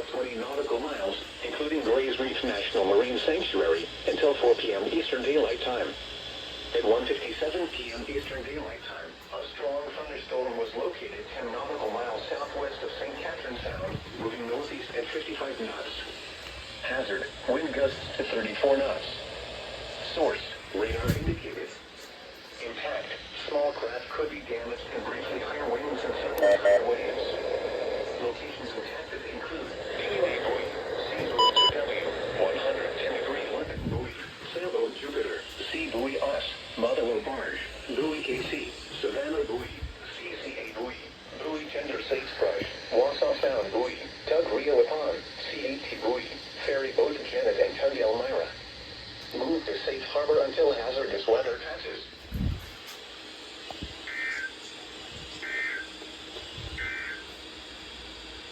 about 20 nautical miles, including Glaze Reef National Marine Sanctuary, until 4 p.m. Eastern Daylight Time. At 1:57 p.m. Eastern Daylight Time, a strong thunderstorm was located 10 nautical miles southwest of St. Catherine Sound, moving northeast at 55 knots. Hazard, wind gusts to 34 knots. Source, radar indicated. Impact, small craft could be damaged and briefly higher winds and suddenly higher waves. Locations impacted include PA buoy, Seaboard Civilian, 110-degree limit buoy, Sailboat Jupiter, Sea buoy Us, Motherwell barge, buoy KC, Savannah buoy, CCA buoy, buoy Tender Sagebrush, Wausau Sound buoy, Tug Rio Upon, CAT buoy, ferry boat Janet and Tug Elmira. Move to safe harbor until hazardous weather passes.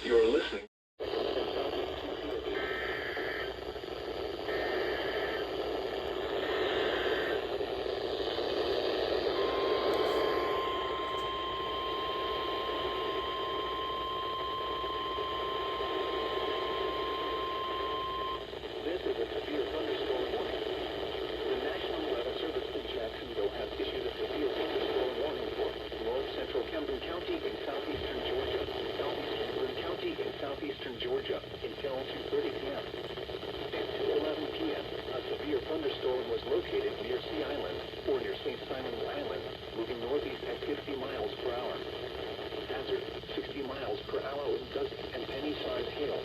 You're listening. This is a severe thunderstorm warning. The National Weather Service in Jacksonville has issued a severe thunderstorm warning for North Central Camden County in southeastern Georgia, southeastern Boone County in southeastern Georgia until 2:30 p.m. At 2:11 p.m., a severe thunderstorm was located near Sea Island or near St. Simon's Island, moving northeast at 50 miles per hour. Hazard, 60 miles per hour with gust and penny-sized hail.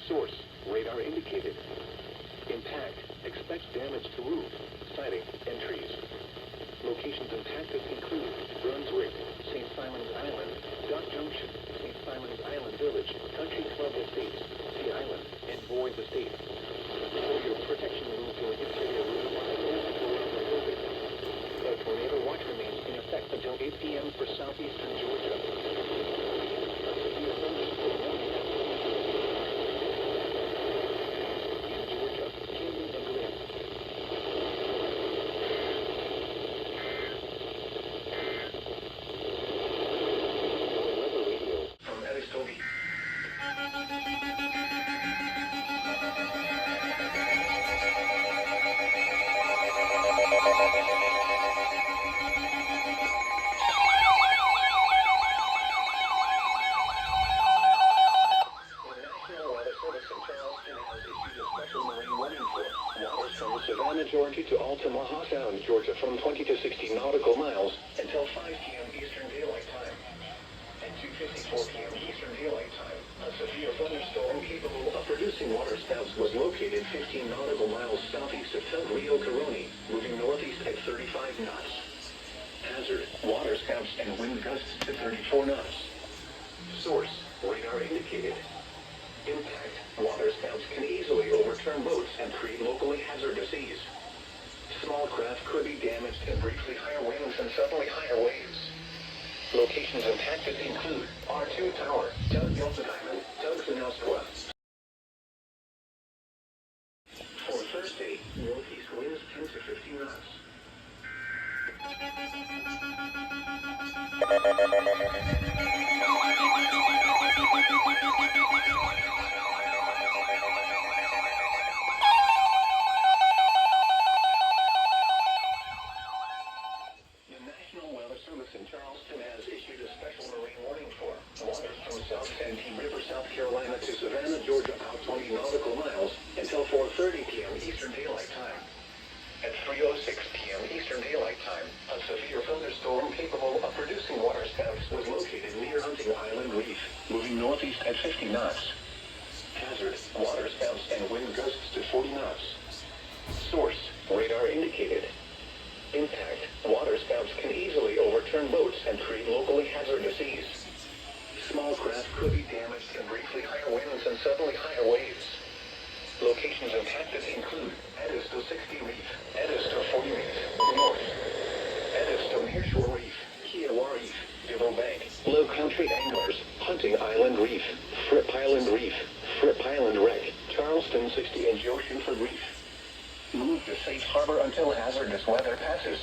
Source, radar indicated. Impact, expect damage to roof, siding, and trees. Locations impacted include Brunswick, St. Simon's Island, Dock Junction, St. Simon's Island Village, Country Club Estates, Sea Island, and Boyd's Estate. For your protection, move to an interior room on the north floor of the building. A tornado watch remains in effect until 8 p.m. for southeastern Georgia. A severe thunderstorm warning has been issued in Georgia, Camden, and Glen. Weather radio from Edistobi. Savannah, Georgia to Altamaha Sound, Georgia from 20 to 60 nautical miles until 5 p.m. Eastern Daylight Time. At 2:54 p.m. Eastern Daylight Time, a severe thunderstorm capable of producing waterspouts was located 15 nautical miles southeast of Tug Rio Caroni, moving northeast at 35 knots. Hazard, waterspouts and wind gusts to 34 knots. Source, radar indicated. Impact, waterspouts can easily overturn boats and create locally hazardous seas. Small craft could be damaged and briefly higher winds and suddenly higher waves. Locations impacted include R2 Tower, Tug Delta Diamond, Tug Zanelsqua. For Thursday, northeast winds 10 to 15 knots. In Charleston has issued a special marine warning for waters from South Santee River, South Carolina to Savannah, Georgia, out 20 nautical miles until 4:30 p.m. Eastern Daylight Time. At 3:06 p.m. Eastern Daylight Time, a severe thunderstorm capable of producing waterspouts was located near Hunting Island Reef, moving northeast at 50 knots. Hazard, waterspouts and wind gusts to 40 knots. Source, radar indicated. Impact, waterspouts can easily overturn boats and create locally hazardous seas. Small craft could be damaged and briefly higher winds and suddenly higher waves. Locations impacted include Edisto 60 Reef, Edisto 40 Reef, North, Edisto Nearshore Reef, Kiowa Reef, Devil Bank, Low Country Anglers, Hunting Island Reef, Fripp Island Reef, Fripp Island Wreck, Charleston 60 and Joe Shuford Reef. Move to safe harbor until hazardous weather passes.